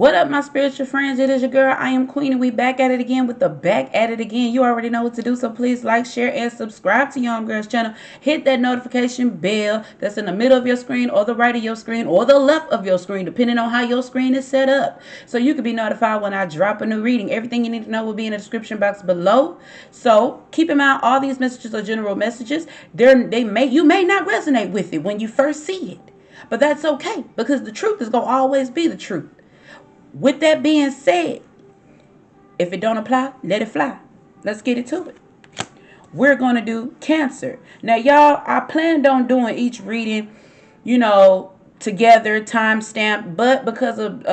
What up, my spiritual friends? It is your girl. I am Queen, and we back at it again with the back at it again. You already know what to do, so please like, share, and subscribe to Young Girls channel. Hit that notification bell that's in the middle of your screen, or the right of your screen, or the left of your screen, depending on how your screen is set up, so you can be notified when I drop a new reading. Everything you need to know will be in the description box below. So keep in mind, all these messages are general messages. You may not resonate with it when you first see it, but that's okay, because the truth is gonna always be the truth. With that being said, if it don't apply, let it fly. Let's get into it. We're going to do Cancer. Now, y'all, I planned on doing each reading, together, timestamp, but because of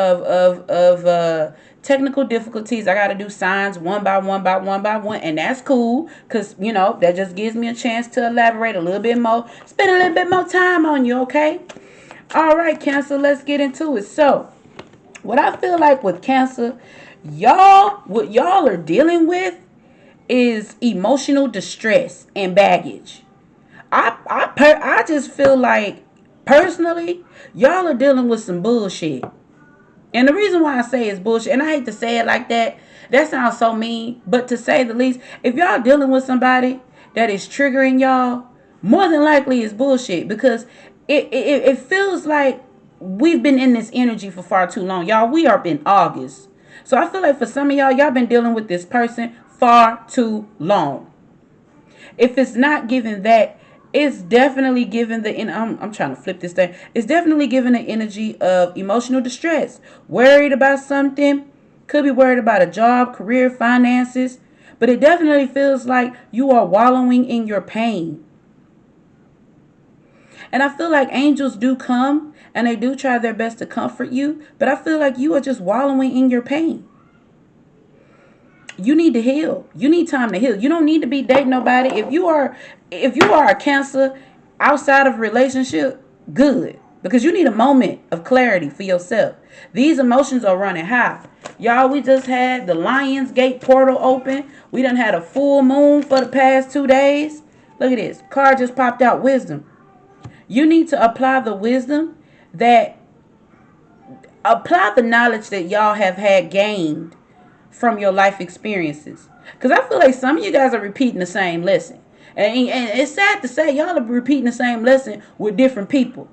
technical difficulties, I got to do signs one by one, and that's cool, because, that just gives me a chance to elaborate a little bit more, spend a little bit more time on you, okay? All right, Cancer, let's get into it. So, what I feel like with Cancer, what y'all are dealing with is emotional distress and baggage. I just feel like, personally, y'all are dealing with some bullshit. And the reason why I say it's bullshit, and I hate to say it like that, that sounds so mean, but to say the least, if y'all dealing with somebody that is triggering y'all, more than likely it's bullshit, because it feels like we've been in this energy for far too long. Y'all, we are in August. So I feel like for some of y'all been dealing with this person far too long. If it's not given that, it's definitely given I'm trying to flip this thing. It's definitely given the energy of emotional distress. Worried about something. Could be worried about a job, career, finances. But it definitely feels like you are wallowing in your pain. And I feel like angels do come and they do try their best to comfort you, but I feel like you are just wallowing in your pain. You need to heal. You need time to heal. You don't need to be dating nobody. If you are a Cancer outside of a relationship, good. Because you need a moment of clarity for yourself. These emotions are running high. Y'all, we just had the Lions Gate portal open. We done had a full moon for the past 2 days. Look at this. Card just popped out, wisdom. You need to apply the wisdom apply the knowledge that y'all have had gained from your life experiences. Because I feel like some of you guys are repeating the same lesson. And it's sad to say y'all are repeating the same lesson with different people.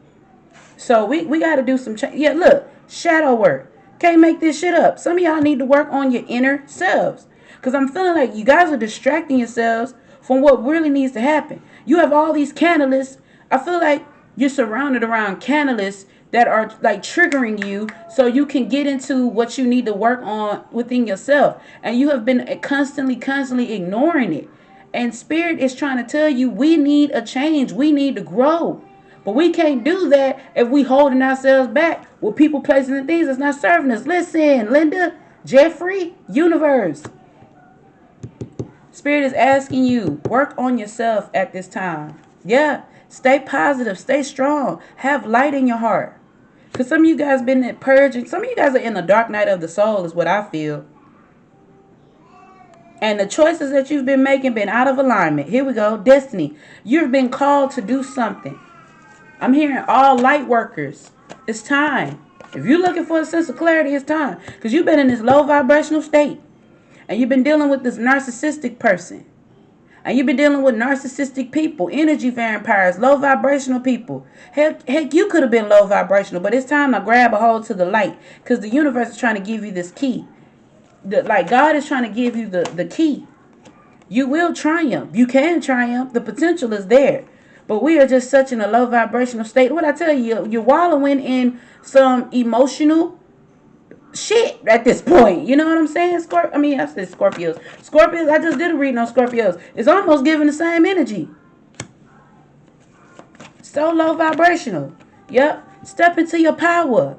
So we got to do some change. Yeah, look, shadow work. Can't make this shit up. Some of y'all need to work on your inner selves. Because I'm feeling like you guys are distracting yourselves from what really needs to happen. You have all these catalysts. I feel like you're surrounded around catalysts that are like triggering you so you can get into what you need to work on within yourself. And you have been constantly ignoring it. And Spirit is trying to tell you we need a change. We need to grow. But we can't do that if we holding ourselves back with people, places, and things that's not serving us. Listen, Linda, Jeffrey, universe. Spirit is asking you, work on yourself at this time. Yeah, stay positive, stay strong, have light in your heart. Because some of you guys been purging. Some of you guys are in the dark night of the soul is what I feel. And the choices that you've been making been out of alignment. Here we go. Destiny. You've been called to do something. I'm hearing all light workers. It's time. If you're looking for a sense of clarity, it's time. Because you've been in this low vibrational state. And you've been dealing with this narcissistic person. And you've been dealing with narcissistic people, energy vampires, low vibrational people. Heck, you could have been low vibrational, but it's time to grab a hold to the light. Because the universe is trying to give you this key. God is trying to give you the key. You will triumph. You can triumph. The potential is there. But we are just such in a low vibrational state. What I tell you, you're wallowing in some emotional shit at this point. You know what I'm saying? I said Scorpios. Scorpios, I just did a reading on Scorpios. It's almost giving the same energy. So low vibrational. Yep. Step into your power.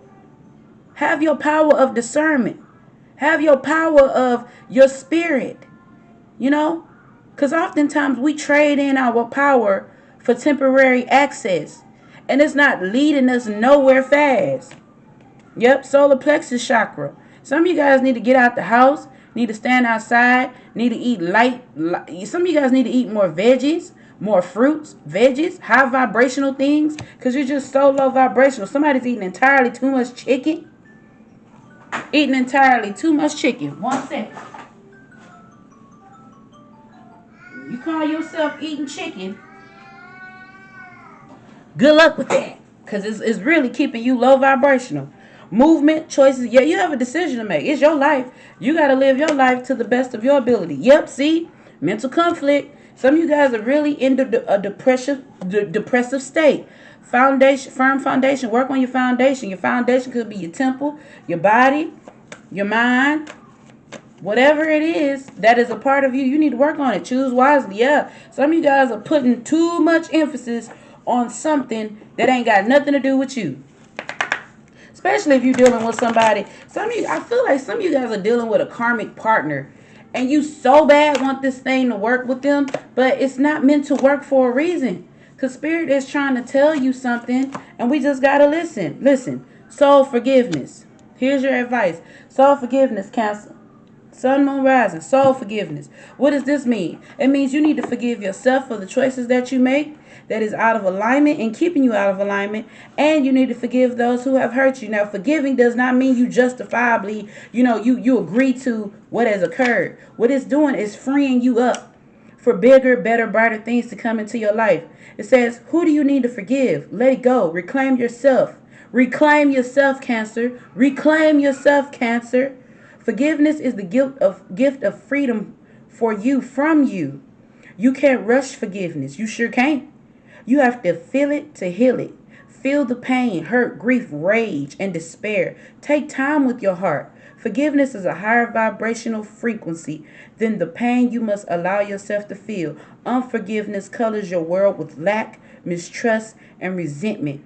Have your power of discernment. Have your power of your spirit. Because oftentimes we trade in our power for temporary access. And it's not leading us nowhere fast. Yep, solar plexus chakra. Some of you guys need to get out the house, need to stand outside, need to eat light. Some of you guys need to eat more veggies, more fruits, veggies, high vibrational things, because you're just so low vibrational. Somebody's eating entirely too much chicken. Eating entirely too much chicken. 1 second. You call yourself eating chicken, good luck with that. Because it's really keeping you low vibrational. Movement, choices. Yeah, you have a decision to make. It's your life. You got to live your life to the best of your ability. Yep, see? Mental conflict. Some of you guys are really in a depressive state. Firm foundation. Work on your foundation. Your foundation could be your temple, your body, your mind, whatever it is that is a part of you. You need to work on it. Choose wisely. Yeah, some of you guys are putting too much emphasis on something that ain't got nothing to do with you. Especially if you're dealing with somebody. Some of you, I feel like some of you guys are dealing with a karmic partner, and you so bad want this thing to work with them, but it's not meant to work for a reason. Because Spirit is trying to tell you something, and we just got to listen. Listen. Soul forgiveness. Here's your advice. Soul forgiveness, Cancer. Sun, moon, rising. Soul forgiveness. What does this mean? It means you need to forgive yourself for the choices that you make that is out of alignment and keeping you out of alignment. And you need to forgive those who have hurt you. Now, forgiving does not mean you justifiably, you agree to what has occurred. What it's doing is freeing you up for bigger, better, brighter things to come into your life. It says, who do you need to forgive? Let it go. Reclaim yourself. Reclaim yourself, Cancer. Reclaim yourself, Cancer. Forgiveness is the gift of freedom for you, from you. You can't rush forgiveness. You sure can't. You have to feel it to heal it. Feel the pain, hurt, grief, rage, and despair. Take time with your heart. Forgiveness is a higher vibrational frequency than the pain you must allow yourself to feel. Unforgiveness colors your world with lack, mistrust, and resentment.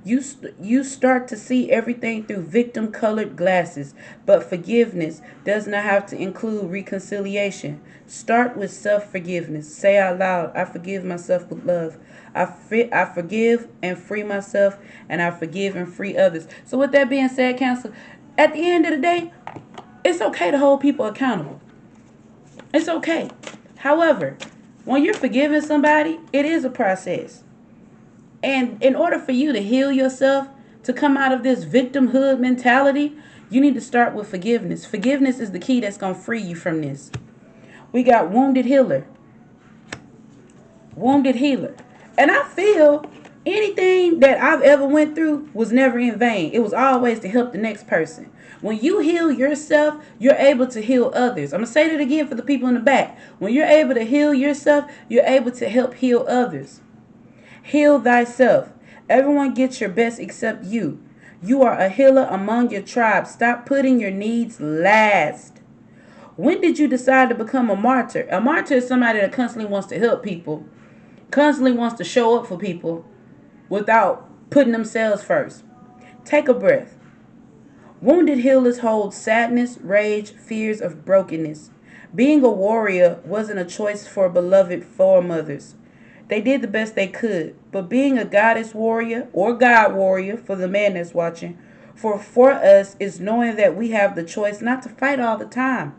You start to see everything through victim-colored glasses, but forgiveness does not have to include reconciliation. Start with self-forgiveness. Say out loud, I forgive myself with love. I forgive and free myself, and I forgive and free others. So with that being said, Cancer, at the end of the day, it's okay to hold people accountable. It's okay. However, when you're forgiving somebody, it is a process. And in order for you to heal yourself, to come out of this victimhood mentality, you need to start with forgiveness. Forgiveness is the key that's going to free you from this. We got wounded healer. Wounded healer. And I feel anything that I've ever went through was never in vain. It was always to help the next person. When you heal yourself, you're able to heal others. I'm going to say that again for the people in the back. When you're able to heal yourself, you're able to help heal others. Heal thyself. Everyone gets your best except you. You are a healer among your tribe. Stop putting your needs last. When did you decide to become a martyr? A martyr is somebody that constantly wants to help people, constantly wants to show up for people without putting themselves first. Take a breath. Wounded healers hold sadness, rage, fears of brokenness. Being a warrior wasn't a choice for beloved foremothers. They did the best they could, but being a goddess warrior or God warrior for the man that's watching, for us is knowing that we have the choice not to fight all the time.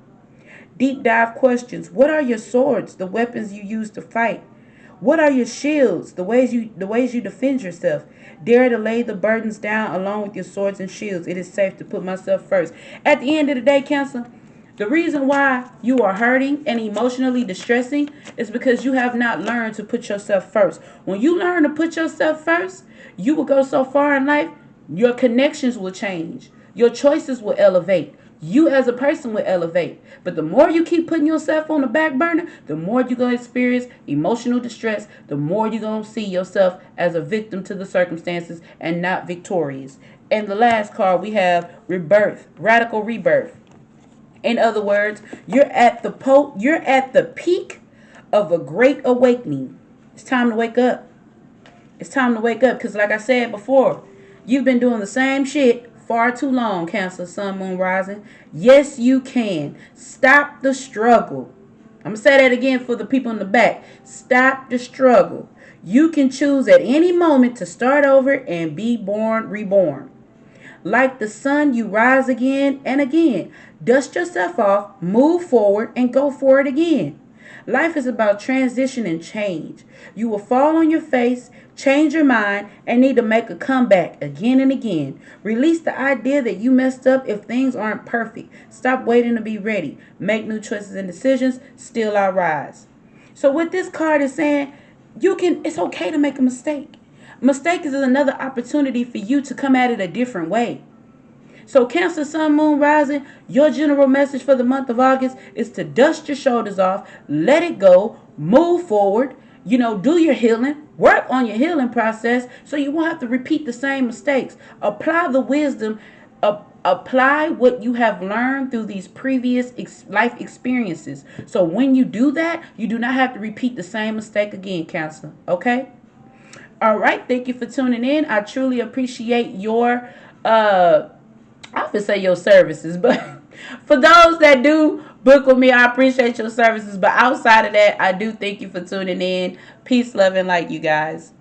Deep dive questions. What are your swords, the weapons you use to fight? What are your shields, the ways you defend yourself? Dare to lay the burdens down along with your swords and shields. It is safe to put myself first. At the end of the day, Cancer, the reason why you are hurting and emotionally distressing is because you have not learned to put yourself first. When you learn to put yourself first, you will go so far in life, your connections will change. Your choices will elevate. You as a person will elevate. But the more you keep putting yourself on the back burner, the more you're going to experience emotional distress, the more you're going to see yourself as a victim to the circumstances and not victorious. And the last card we have rebirth, radical rebirth. In other words, you're at the peak of a great awakening. It's time to wake up. It's time to wake up because like I said before, you've been doing the same shit far too long, Cancer, Sun, Moon, Rising. Yes, you can. Stop the struggle. I'm going to say that again for the people in the back. Stop the struggle. You can choose at any moment to start over and be reborn. Like the sun, you rise again and again. Dust yourself off, move forward, and go for it again. Life is about transition and change. You will fall on your face, change your mind, and need to make a comeback again and again. Release the idea that you messed up if things aren't perfect. Stop waiting to be ready. Make new choices and decisions. Still I rise. So what this card is saying, it's okay to make a mistake. Mistake is another opportunity for you to come at it a different way. So Cancer, Sun, Moon, Rising, your general message for the month of August is to dust your shoulders off, let it go, move forward, do your healing, work on your healing process so you won't have to repeat the same mistakes. Apply the wisdom, apply what you have learned through these previous life experiences. So when you do that, you do not have to repeat the same mistake again, Cancer. Okay? All right. Thank you for tuning in. I truly appreciate your I would say your services, but for those that do book with me, I appreciate your services. But outside of that, I do thank you for tuning in. Peace, love, and light, you guys.